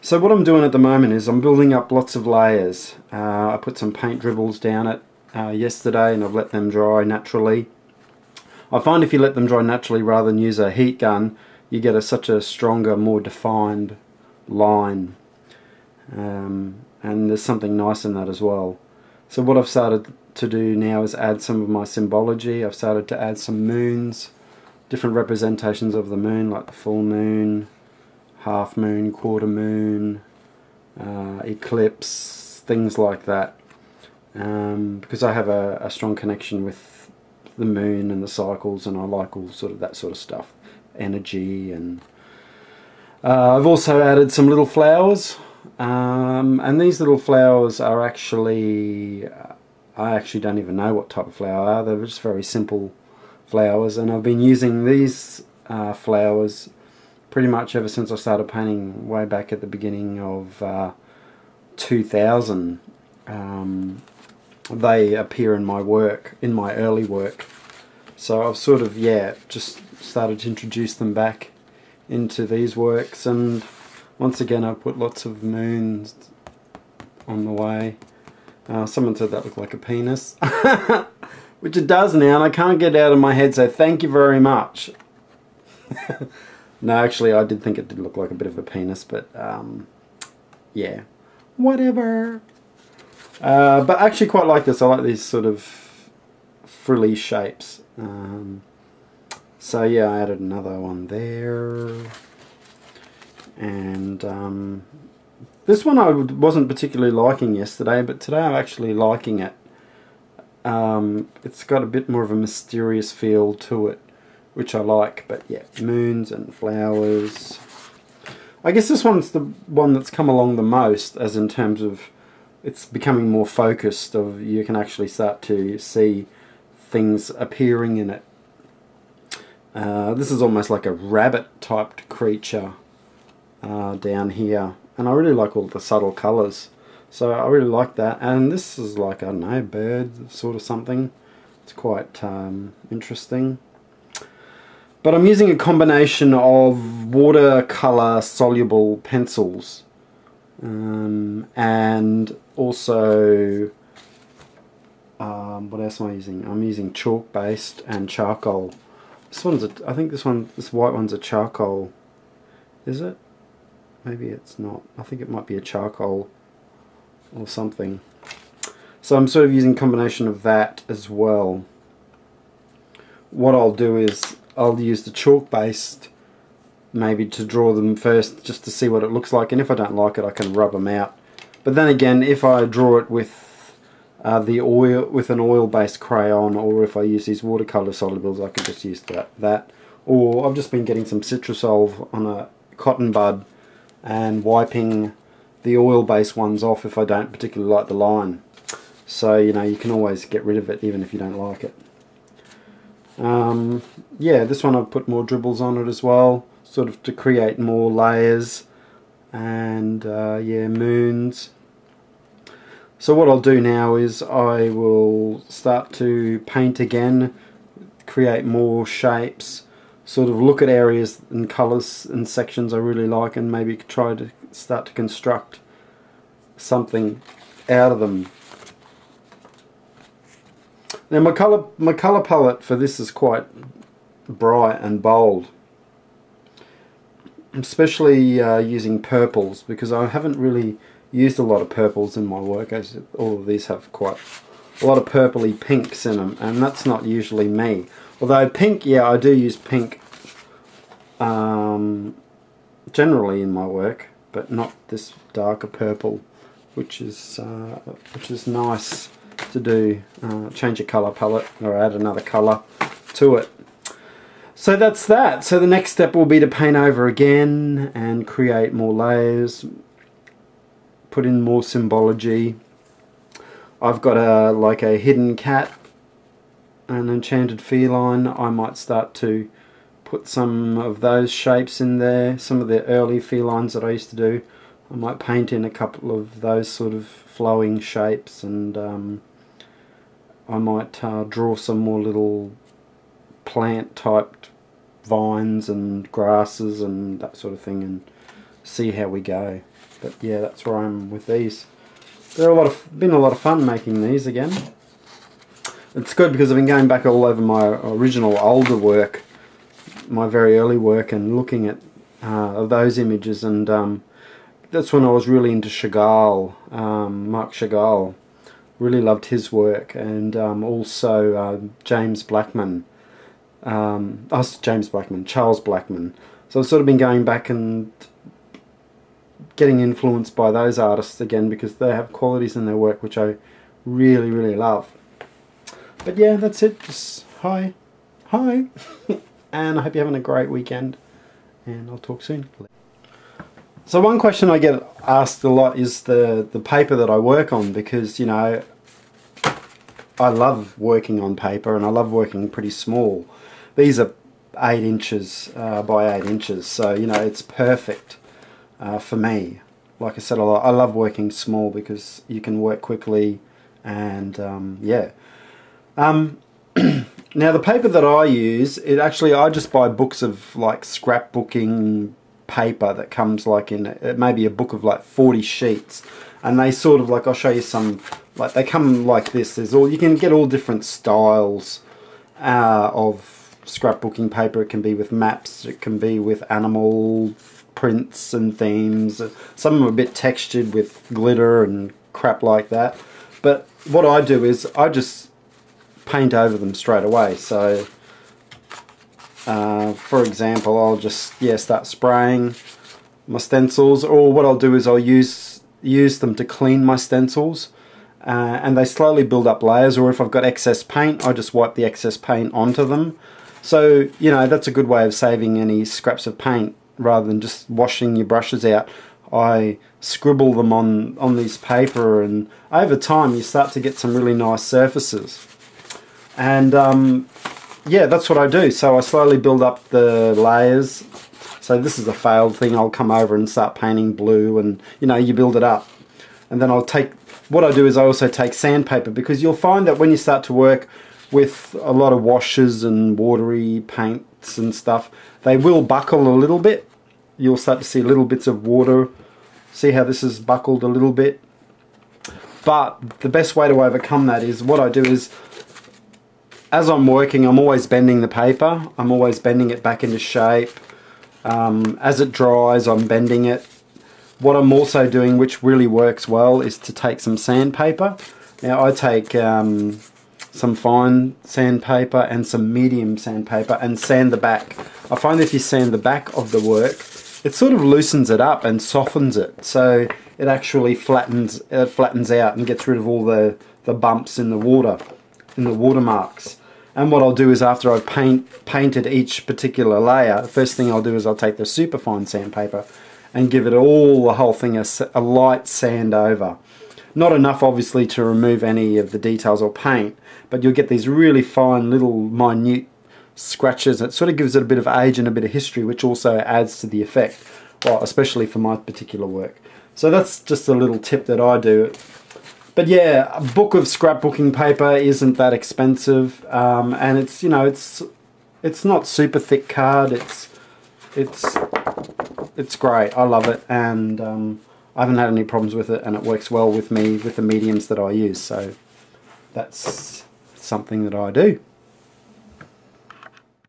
So what I'm doing at the moment is I'm building up lots of layers. I put some paint dribbles down it yesterday and I've let them dry naturally. I find if you let them dry naturally rather than use a heat gun, you get such a stronger, more defined line. And there's something nice in that as well. So what I've started to do now is add some of my symbology. I've started to add some moons, different representations of the moon, like the full moon, half moon, quarter moon, eclipse, things like that. Because I have a strong connection with the moon and the cycles, and I like all that sort of stuff, energy. And I've also added some little flowers, and these little flowers are actually, I actually don't even know what type of flower they are. They're just very simple flowers, and I've been using these flowers pretty much ever since I started painting way back at the beginning of 2000. They appear in my work, in my early work. So I've sort of, just started to introduce them back into these works, and once again I put lots of moons on the way. Someone said that looked like a penis, which it does now, and I can't get it out of my head, so thank you very much. No, actually I did think it did look like a bit of a penis, but yeah, whatever. But I actually quite like this. I like these sort of frilly shapes. So yeah, I added another one there. And this one I wasn't particularly liking yesterday, but today I'm actually liking it. It's got a bit more of a mysterious feel to it, which I like. But yeah, moons and flowers. I guess this one's the one that's come along the most, as in terms of it's becoming more focused. Of you can actually start to see things appearing in it. This is almost like a rabbit typed creature down here, and I really like all the subtle colours, so I really like that. And this is like, I don't know, bird sort of something. It's quite interesting. But I'm using a combination of watercolour soluble pencils, and also what else am I using? I'm using chalk based and charcoal. This one's I think this white one's a charcoal. Is it? Maybe it's not. I think it might be a charcoal or something. So I'm sort of using a combination of that as well. What I'll do is I'll use the chalk based maybe to draw them first, just to see what it looks like, and if I don't like it I can rub them out. But then again, if I draw it with an oil based crayon, or if I use these watercolour solubles, I can just use that. Or I've just been getting some Citrusol on a cotton bud and wiping the oil based ones off if I don't particularly like the line. So you know, you can always get rid of it even if you don't like it. Yeah, this one I've put more dribbles on it as well, sort of to create more layers. And yeah, moons. So what I'll do now is I will start to paint again, create more shapes, sort of look at areas and colours and sections I really like, and maybe try to start to construct something out of them. Now my colour palette for this is quite bright and bold, especially using purples, because I haven't really used a lot of purples in my work, as all of these have quite a lot of purpley pinks in them, and that's not usually me. Although pink, yeah, I do use pink generally in my work, but not this darker purple, which is nice to do. Change a colour palette or add another colour to it. So that's that. So the next step will be to paint over again and create more layers, put in more symbology. I've got like a hidden cat, an enchanted feline. I might start to put some of those shapes in there, some of the early felines that I used to do. I might paint in a couple of those sort of flowing shapes, and I might draw some more little plant typed vines and grasses and that sort of thing, and see how we go. But yeah, that's where I am with these. They're been a lot of fun making these again. It's good because I've been going back all over my original older work, my very early work, and looking at those images, and that's when I was really into Chagall, Mark Chagall. Really loved his work, and also Charles Blackman. So I've sort of been going back and getting influenced by those artists again, because they have qualities in their work which I really, really love. But yeah, that's it. Just hi. And I hope you're having a great weekend, and I'll talk soon. So one question I get asked a lot is the paper that I work on, because, you know, I love working on paper, and I love working pretty small. These are 8 inches by 8 inches, so, you know, it's perfect for me. Like I said, I love working small because you can work quickly, and yeah. Now the paper that I use, I just buy books of like scrapbooking paper that comes like in maybe a book of like 40 sheets, and they sort of like, I'll show you some, like they come like this. You can get all different styles of scrapbooking paper. It can be with maps, it can be with animal prints and themes. Some of them are a bit textured with glitter and crap like that, but what I do is I just paint over them straight away. So for example, I'll just start spraying my stencils, or what I'll do is I'll use them to clean my stencils, and they slowly build up layers, or if I've got excess paint, I just wipe the excess paint onto them. So, you know, that's a good way of saving any scraps of paint rather than just washing your brushes out. I scribble them on this paper, and over time you start to get some really nice surfaces. And yeah, that's what I do. So I slowly build up the layers. So this is a failed thing. I'll come over and start painting blue, and you know, you build it up. And then what I do is I also take sandpaper, because you'll find that when you start to work with a lot of washes and watery paints and stuff, they will buckle a little bit. You'll start to see little bits of water. See how this is buckled a little bit? But the best way to overcome that is, what I do is, as I'm working, I'm always bending the paper. I'm always bending it back into shape. As it dries, I'm bending it. What I'm also doing, which really works well, is to take some sandpaper. Now I take some fine sandpaper and some medium sandpaper and sand the back. I find if you sand the back of the work, it sort of loosens it up and softens it. So it actually flattens out and gets rid of all the bumps in the watermarks. And what I'll do is, after I've painted each particular layer, the first thing I'll do is I'll take the superfine sandpaper and give it the whole thing a light sand over. Not enough, obviously, to remove any of the details or paint, but you'll get these really fine little minute scratches. It sort of gives it a bit of age and a bit of history, which also adds to the effect, well, especially for my particular work. So that's just a little tip that I do. But yeah, a book of scrapbooking paper isn't that expensive, and it's, you know, it's not super thick card. It's great. I love it, and I haven't had any problems with it, and it works well with me with the mediums that I use. So that's something that I do.